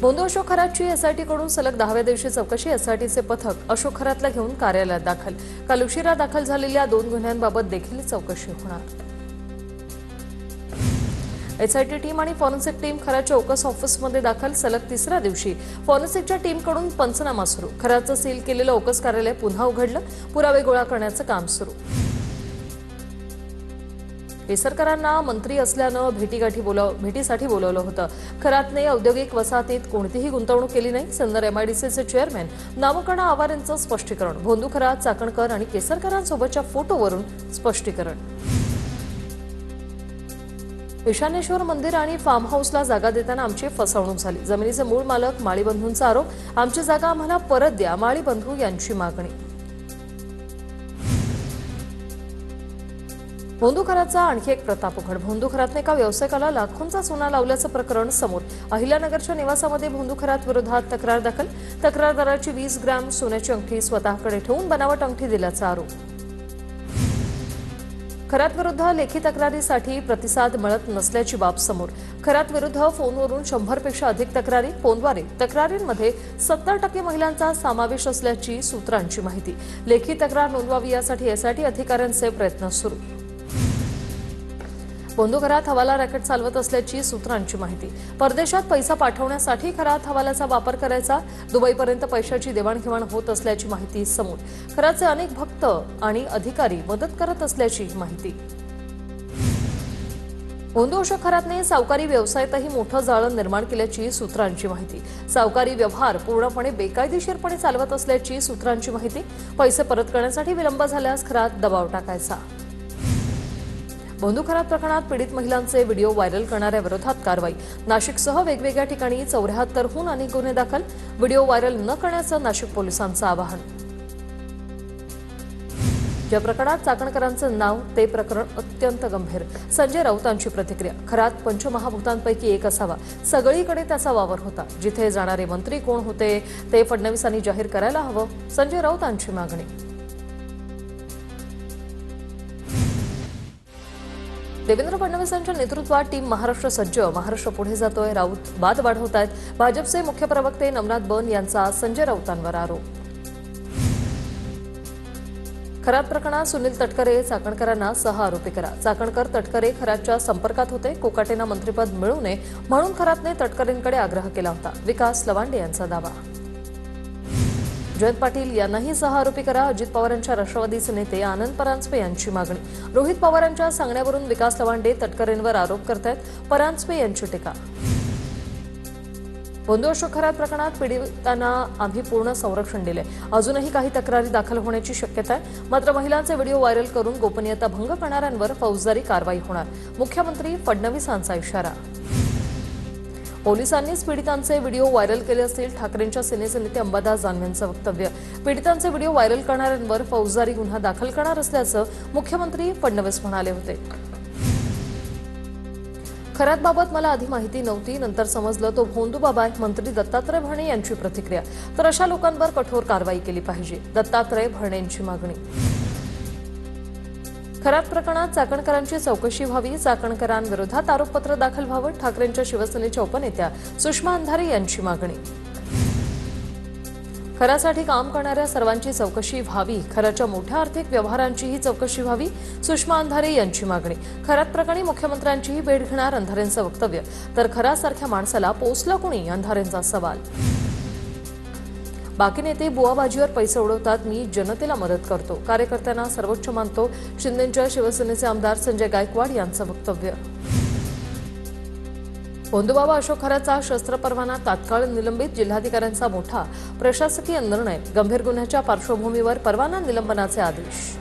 भोंदू अशोक खरातची एसआयटी कडून सलग 10व्या दिवशी चौकशी। एसआयटीचे पथक अशोक खरातला घेऊन कार्यालयात दाखल। काल उशिरा दाखल झालेल्या 2 गुन्ह्यांबाबत देखील चौकशी होणार। एसआयटी टीम आणि फॉरेन्सिक टीम खरातच्या ओकस ऑफिसमध्ये दाखल। सलग 3ऱ्या दिवशी फॉरेन्सिकच्या टीमकडून पंचनामा सुरू। खरातचं सील केलेलं ओकस कार्यालय पुन्हा उघडलं। पुरावे गोळा करण्याचं काम सुरू। केसरकरांना मंत्री असल्यानं भेटीसाठी बोलवलं होतं। खरातने औद्योगिक वसाहतीत कोणतीही गुंतवणूक केली नाही। सिन्नर एमआयडीसीचे चेअरमॅन नामकर्णा आवार यांचं स्पष्टीकरण। भोंदू खरात, चाकणकर आणि केसरकरांसोबतच्या फोटोवरून स्पष्टीकरण। ईशानेश्वर मंदिर आणि फार्म हाऊसला जागा देताना आमची फसवणूक झाली। जमिनीचे मूळ मालक माळी बंधूंचा आरोप। आमची जागा आम्हाला परत द्या, माळी बंधू यांची मागणी। भोंदू खरातचा आणखी एक प्रताप उघड। भोंदू खरातने एका व्यावसायिकाला लाखोंचा सोना लावल्याचं प्रकरण समोर। अहिल्यानगरच्या निवासामध्ये भोंदू खरात विरोधात तक्रार दाखल। तक्रारदाराची 20 ग्रॅम सोन्याची अंगठी स्वतःकडे ठेवून बनावट अंगठी दिल्याचा आरोप। खरात विरुद्ध लेखी तक्रारीसाठी प्रतिसाद मिळत नसल्याची बाब समोर। खरात विरुद्ध फोनवरून 100 पेक्षा अधिक तक्रारी। फोनद्वारे तक्रारींमध्ये 70% महिलांचा समावेश असल्याची सूत्रांची माहिती। लेखी तक्रार नोंदवावी यासाठी एसआयटी अधिकाऱ्यांचे प्रयत्न सुरू। भोंदू खरात हवाला रॅकेट चालवत असल्याची सूत्रांची माहिती। परदेशात पैसा पाठवण्यासाठी खरात हवाल्याचा वापर करायचा। दुबईपर्यंत पैशाची देवाणघेवाण होत असल्याची माहिती समोर। खरातचे अनेक भक्त आणि अधिकारी मदत करत असल्याची माहिती। भोंदू अशोक खरातने सावकारी व्यवसायातही मोठं जाळं निर्माण केल्याची सूत्रांची माहिती। सावकारी व्यवहार पूर्णपणे बेकायदेशीरपणे चालवत असल्याची सूत्रांची माहिती। पैसे परत करण्यासाठी विलंब झाल्यास खरात दबाव टाकायचा। भोंदू खरात प्रकरणात पीडित महिलांचे व्हिडिओ व्हायरल करणाऱ्या विरोधात कारवाई। नाशिकसह वेगवेगळ्या ठिकाणी 74हून अधिक गुन्हे दाखल। व्हिडिओ व्हायरल न करण्याचं नाशिक पोलिसांचं आवाहन। या प्रकरणात चाकणकरांचं नाव, ते प्रकरण अत्यंत गंभीर। संजय राऊतांची प्रतिक्रिया। खरात पंचमहाभूतांपैकी एक असावा। सगळीकडे त्याचा वावर होता। जिथे जाणारे मंत्री कोण होते ते फडणवीसांनी जाहीर करायला हवं। संजय राऊतांची मागणी। देवेंद्र फडणवीसांच्या नेतृत्वात टीम महाराष्ट्र सज्ज। महाराष्ट्र पुढे जातोय, राऊत वाद वाढवतायत। भाजपचे मुख्य प्रवक्ते नवनाथ बन यांचा संजय राऊतांवर आरोप। खरात प्रकरणात सुनील तटकरे चाकणकरांना सह आरोपी करा। चाकणकर तटकरे खरातच्या संपर्कात होते। कोकाटेंना मंत्रिपद मिळू नये म्हणून खरातने तटकरेंकडे आग्रह केला होता। विकास लवांडे यांचा दावा। जयंत पाटील यांनाही सह आरोपी करा। अजित पवारांच्या राष्ट्रवादीचे नेते आनंद परांजपे यांची मागणी। रोहित पवारांच्या सांगण्यावरून विकास लवांडे तटकरेंवर आरोप करतायत। परांजपे यांची टीका। भोंदू अशोक खरात प्रकरणात पीडितांना आम्ही पूर्ण संरक्षण दिले। अजूनही काही तक्रारी दाखल होण्याची शक्यता आहे। मात्र महिलांचे व्हिडिओ व्हायरल करून गोपनीयता भंग करणाऱ्यांवर फौजदारी कारवाई होणार। मुख्यमंत्री फडणवीसांचा इशारा। पोलिसांनीच पीडितांचे व्हिडिओ व्हायरल केले असतील। ठाकरेंच्या सेनेचे नेते अंबादास दानवेंचं वक्तव्य। पीडितांचे व्हिडिओ व्हायरल करणाऱ्यांवर फौजदारी गुन्हा दाखल करणार असल्याचं मुख्यमंत्री फडणवीस म्हणाले होते। खरातबाबत मला आधी माहिती नव्हती, नंतर समजलं तो भोंदू बाबा आहे। मंत्री दत्तात्रय भरणे यांची प्रतिक्रिया। तर अशा लोकांवर कठोर कारवाई केली पाहिजे। दत्तात्रय भरणेंची मागणी। खरात प्रकरणात चाकणकरांची चौकशी व्हावी। चाकणकरांविरोधात आरोपपत्र दाखल व्हावं। ठाकरेंच्या शिवसेनेच्या उपनेत्या सुषमा अंधारे यांची मागणी। खरासाठी काम करणाऱ्या सर्वांची चौकशी व्हावी। खराच्या मोठ्या आर्थिक व्यवहारांचीही चौकशी व्हावी। सुषमा अंधारे यांची मागणी। खरात प्रकरणी मुख्यमंत्र्यांचीही भेट घेणार अंधारेंचं वक्तव्य। तर खरासारख्या माणसाला पोसलं कुणी, अंधारेंचा सवाल। बाकी नेते बुवाबाजीवर पैसे उडवतात, मी जनतेला मदत करतो। कार्यकर्त्यांना सर्वोच्च मानतो। शिंदेच्या शिवसेनेचे आमदार संजय गायकवाड यांचं वक्तव्य। भोंदूबाबा अशोक खरातचा शस्त्र परवाना तात्काळ निलंबित। जिल्हाधिकाऱ्यांचा मोठा प्रशासकीय निर्णय। गंभीर गुन्ह्याच्या पार्श्वभूमीवर परवाना निलंबनाचे आदेश।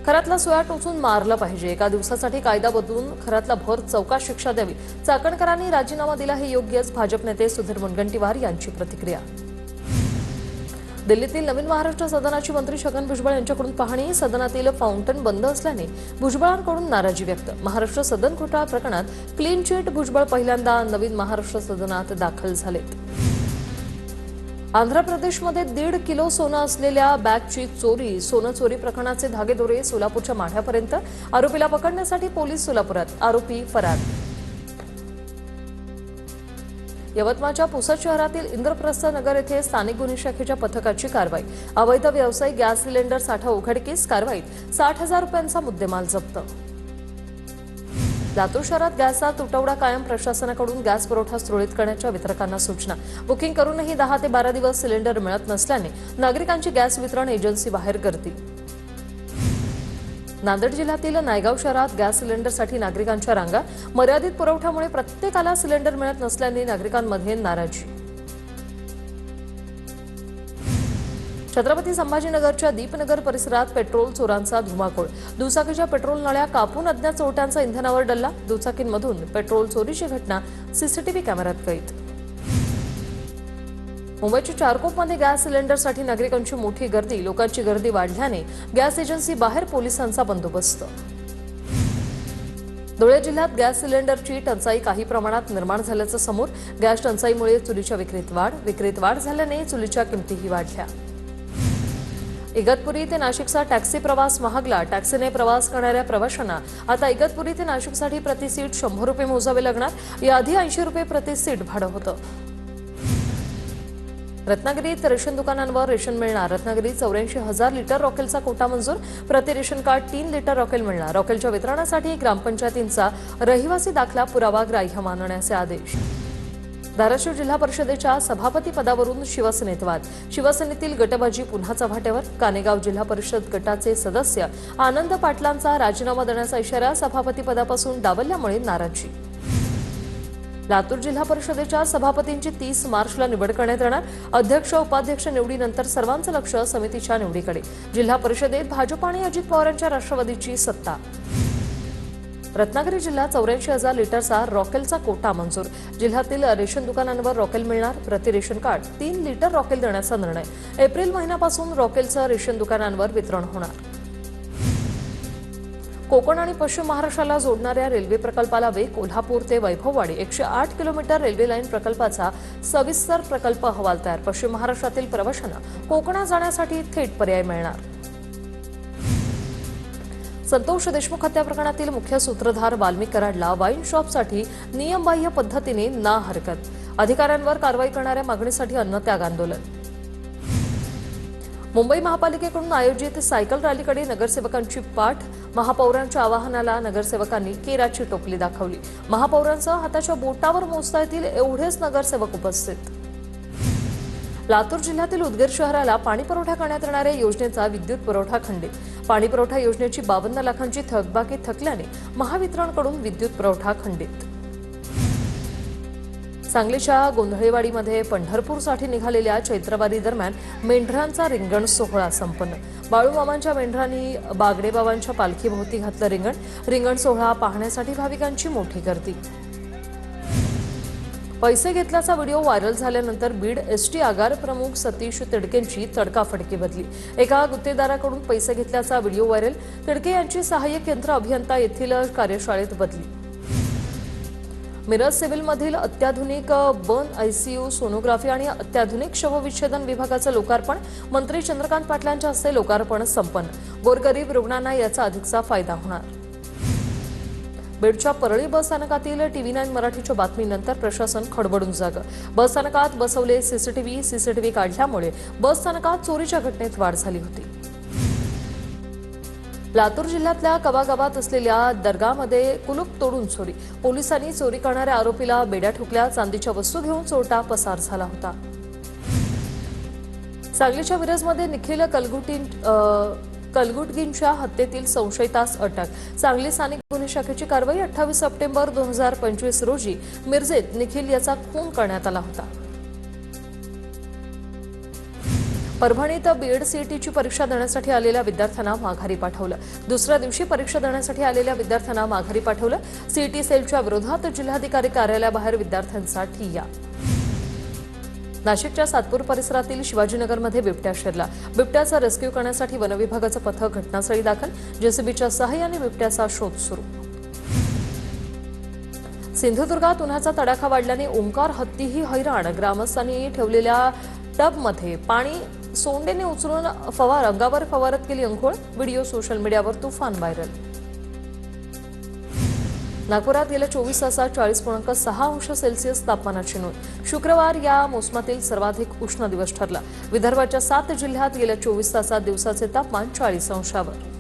खरातला सोया टोचून मारलं पाहिजे। एका दिवसासाठी कायदा बदलून खरातला भर चौकात शिक्षा द्यावी। चाकणकरांनी राजीनामा दिला हे योग्यच। भाजप नेते सुधीर मुनगंटीवार यांची प्रतिक्रिया। दिल्लीतील नवीन महाराष्ट्र सदनाची मंत्री छगन भुजबळ यांच्याकडून पाहणी। सदनातील फाउंटन बंद असल्याने भुजबळांकडून नाराजी व्यक्त। महाराष्ट्र सदन घोटाळा प्रकरणात क्लीन चिट। भुजबळ पहिल्यांदा नवीन महाराष्ट्र सदनात दाखल झालेत। आंध्र प्रदेशमध्ये 1.5 किलो सोनं असलेल्या बॅगची चोरी। सोनं चोरी प्रकरणाचे धागेदोरे सोलापूरच्या माढ्यापर्यंत। आरोपीला पकडण्यासाठी पोलीस सोलापुरात। आरोपी फरार। यवतमाळच्या पुसद शहरातील इंद्रप्रस्थ नगर येथे स्थानिक गुन्हे शाखेच्या पथकाची कारवाई. अवैध व्यावसायिक गॅस सिलेंडर साठा उघडकीस. कारवाईत 60,000 रुपयांचा मुद्देमाल जप्त. लातूर शहरात गॅसचा तुटवडा कायम. प्रशासनाकडून गॅस पुरवठा सुरळीत करण्याच्या वितरकांना सूचना. बुकिंग करूनही 10 ते 12 दिवस सिलेंडर मिळत नसल्याने नागरिकांची गॅस वितरण एजन्सी बाहेर गर्दी. नांदेड जिल्ह्यातील नायगाव शहरात गॅस सिलेंडरसाठी नागरिकांच्या रांगा. मर्यादित पुरवठ्यामुळे प्रत्येकाला सिलेंडर मिळत नसल्याने नागरिकांमध्ये नाराजी. छत्रपती संभाजीनगरच्या दीपनगर परिसरात पेट्रोल चोरांचा धुमाकूळ. दुचाकीच्या पेट्रोल नळ्या कापून अज्ञात चोरट्यांचा इंधनावर डल्ला. दुचाकींमधून पेट्रोल चोरीची घटना सीसीटीव्ही कॅमेऱ्यात कैद. मुंबईच्या चारकोपमध्ये गॅस सिलेंडरसाठी नागरिकांची मोठी गर्दी. लोकांची गर्दी वाढल्याने गॅस एजन्सी बाहेर पोलिसांचा बंदोबस्त. धुळे जिल्ह्यात गॅस सिलेंडरची टंचाई काही प्रमाणात निर्माण झाल्याचं समोर. गॅस टंचाईमुळे चुलीच्या विक्रीत वाढ झाल्याने चुलीच्या किमतीही वाढल्या. इगतपुरी ते नाशिकचा टॅक्सी प्रवास महागला. टॅक्सीने प्रवास करणाऱ्या प्रवाशांना आता इगतपुरी ते नाशिकसाठी प्रति सीट 100 रुपये मोजावे लागणार. याआधी 80 रुपये प्रति सीट भाडं होतं. रत्नागिरीत रेशन दुकानांवर रेशन मिळणार. रत्नागिरीत 84,000 लिटर रॉकेलचा कोटा मंजूर. प्रति रेशन कार्ड 3 लिटर रॉकेल मिळणार. रॉकेलच्या वितरणासाठी ग्रामपंचायतींचा रहिवासी दाखला पुरावा ग्राह्य मानण्याचे आदेश. धाराशिव जिल्हा परिषदेच्या सभापती पदावरून शिवसेनेत वाद. शिवसेनेतील गटबाजी पुन्हा चव्हाट्यावर. कानेगाव जिल्हा परिषद गटाचे सदस्य आनंद पाटलांचा राजीनामा देण्याचा इशारा. सभापती पदापासून डावलल्यामुळे नाराजी. लातूर जिल्हा परिषदेच्या सभापतींची 30 मार्चला निवड करण्यात येणार. अध्यक्ष उपाध्यक्ष निवडीनंतर सर्वांचं लक्ष समितीच्या निवडीकडे. जिल्हा परिषदेत भाजप आणि अजित पवार यांच्या राष्ट्रवादीची सत्ता. रत्नागिरी जिल्ह्यात 84,000 लिटरचा रॉकेलचा कोटा मंजूर. जिल्ह्यातील रेशन दुकानांवर रॉकेल मिळणार. प्रति रेशन कार्ड 3 लिटर रॉकेल देण्याचा निर्णय. एप्रिल महिन्यापासून रॉकेलचं रेशन दुकानांवर वितरण होणार. कोकण आणि पश्चिम महाराष्ट्राला जोडणाऱ्या रेल्वे प्रकल्पाला वेग. कोल्हापूर ते वैभववाडी 108 किलोमीटर रेल्वे लाईन प्रकल्पाचा सविस्तर प्रकल्प अहवाल तयार. पश्चिम महाराष्ट्रातील प्रवाशांना कोकणात जाण्यासाठी थेट पर्याय मिळणार. संतोष देशमुख हत्या प्रकरणातील मुख्य सूत्रधार वाल्मिक कराडला वाईन शॉपसाठी नियमबाह्य पद्धतीने ना हरकत. अधिकाऱ्यांवर कारवाई करणाऱ्या मागणीसाठी अन्नत्याग आंदोलन. मुंबई महापालिकेकडून आयोजित सायकल रॅलीकडे नगरसेवकांची पाठ. महापौरांच्या आवाहनाला नगरसेवकांनी केराची टोपली दाखवली. महापौरांसह हाताच्या बोटावर मोजता येतील एवढेच नगरसेवक उपस्थित. लातूर जिल्ह्यातील उदगीर शहराला पाणीपुरवठा करण्यात येणाऱ्या योजनेचा विद्युत पुरवठा खंडित. पाणीपुरवठा योजनेची 52 लाखांची थकबाकी थकल्याने महावितरणकडून विद्युत पुरवठा खंडित. सांगलीच्या गोंधळेवाडीमध्ये पंढरपूरसाठी निघालेल्या चैत्रवारी दरम्यान मेंढरांचा रिंगण सोहळा संपन्न. बाळूमामांच्या मेंढरांनी बागडेबाबांच्या पालखीभोवती घातलं रिंगण. रिंगण सोहळा पाहण्यासाठी भाविकांची मोठी गर्दी. पैसे घेतल्याचा व्हिडिओ व्हायरल झाल्यानंतर बीड एसटी आगार प्रमुख सतीश तिडकेंची तडकाफडकी बदली. एका गुत्तेदाराकडून पैसे घेतल्याचा व्हिडिओ व्हायरल. तिडके यांची सहाय्यक यंत्र अभियंता येथील कार्यशाळेत बदली. मिरज सिव्हिलमधील अत्याधुनिक बर्न आयसीयू, सोनोग्राफी आणि अत्याधुनिक शवविच्छेदन विभागाचं लोकार्पण. मंत्री चंद्रकांत पाटलांच्या हस्ते लोकार्पण संपन्न. गोरगरीब रुग्णांना याचा अधिकचा फायदा होणार. बीडच्या परळी बस स्थानकातील TV9 मराठीच्या बातमीनंतर प्रशासन खडबडून जागं. बस स्थानकात बसवले सीसीटीव्ही काढल्यामुळे बस स्थानकात चोरीच्या घटनेत वाढ झाली होती. लातूर जिल्ह्यातल्या कवा गावात असलेल्या दर्गामध्ये कुलूप तोडून चोरी. पोलिसांनी चोरी करणाऱ्या आरोपीला बेड्या ठोकल्या. चांदीच्या वस्तू घेऊन चोरटा पसार झाला होता. सांगलीच्या मिरजमध्ये निखिल कलगुटगींच्या हत्येतील संशयितास अटक. सांगली स्थानिक गुन्हे शाखेची कारवाई. 28 सप्टेंबर 2025 रोजी मिरजेत निखिल याचा खून करण्यात आला होता. परभणीत बीएड सीईटीची परीक्षा देण्यासाठी आलेल्या विद्यार्थ्यांना माघारी पाठवलं. दुसऱ्या दिवशी परीक्षा देण्यासाठी आलेल्या विद्यार्थ्यांना माघारी पाठवलं. सीईटी सेलच्या विरोधात जिल्हाधिकारी कार्यालयाबाहेर विद्यार्थ्यांचा ठिय्या. नाशिकच्या सातपूर परिसरातील शिवाजीनगरमध्ये बिबट्या शिरला. बिबट्याचा रेस्क्यू करण्यासाठी वनविभागाचं पथक घटनास्थळी दाखल. जेसीबीच्या सहाय्याने बिबट्याचा शोध सुरू. सिंधुदुर्गात उन्हाचा तडाखा वाढल्याने ओंकार हत्तीही हैराण. ग्रामस्थांनी ठेवलेल्या टबमध्ये पाणी सोंडेने उचलून अंगावर फवारत केली अंघोळ. व्हिडिओ सोशल मीडियावर तुफान व्हायरल. नागपुरात गेल्या 24 तासात 40.6 अंश सेल्सिअस तापमानाची नोंद. शुक्रवार या मोसमातील सर्वाधिक उष्ण दिवस ठरला. विदर्भाच्या 7 जिल्ह्यात गेल्या 24 तासात दिवसाचे तापमान 40 अंशावर.